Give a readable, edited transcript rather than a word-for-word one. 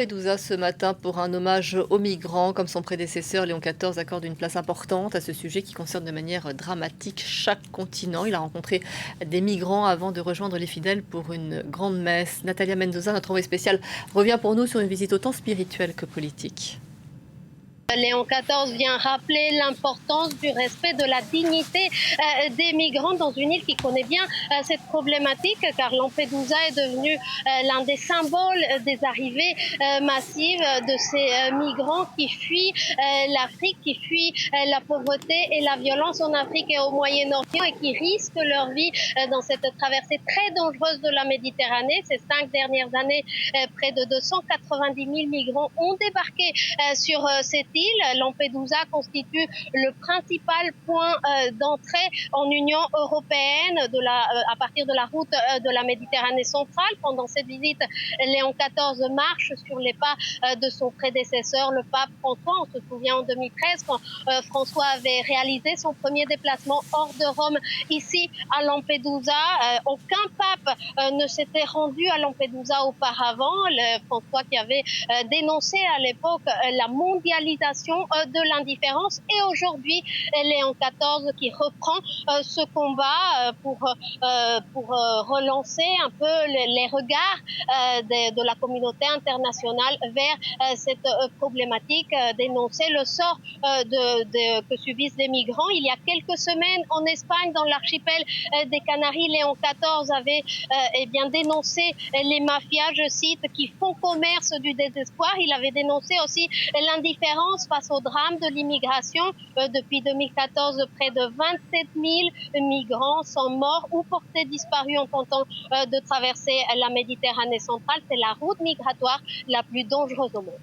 Lampedusa ce matin pour un hommage aux migrants. Comme son prédécesseur, Léon XIV accorde une place importante à ce sujet qui concerne de manière dramatique chaque continent. Il a rencontré des migrants avant de rejoindre les fidèles pour une grande messe. Natalia Mendoza, notre envoyée spéciale, revient pour nous sur une visite autant spirituelle que politique. Léon XIV vient rappeler l'importance du respect de la dignité des migrants dans une île qui connaît bien cette problématique, car Lampedusa est devenu l'un des symboles des arrivées massives de ces migrants qui fuient l'Afrique, qui fuient la pauvreté et la violence en Afrique et au Moyen-Orient et qui risquent leur vie dans cette traversée très dangereuse de la Méditerranée. Ces 5 dernières années, près de 290 000 migrants ont débarqué sur cette île. Lampedusa constitue le principal point d'entrée en Union européenne à partir de la route de la Méditerranée centrale. Pendant cette visite, Léon XIV marche sur les pas de son prédécesseur, le pape François. On se souvient en 2013 quand François avait réalisé son premier déplacement hors de Rome ici à Lampedusa. Aucun pape ne s'était rendu à Lampedusa auparavant. François qui avait dénoncé à l'époque la mondialisation de l'indifférence, et aujourd'hui Léon XIV qui reprend ce combat pour relancer un peu les regards de la communauté internationale vers cette problématique, dénoncer le sort que subissent les migrants. Il y a quelques semaines en Espagne, dans l'archipel des Canaries, Léon XIV avait dénoncé les mafias, je cite, qui font commerce du désespoir. Il avait dénoncé aussi l'indifférence face au drame de l'immigration. Depuis 2014, près de 27 000 migrants sont morts ou portés disparus en tentant de traverser la Méditerranée centrale. C'est la route migratoire la plus dangereuse au monde.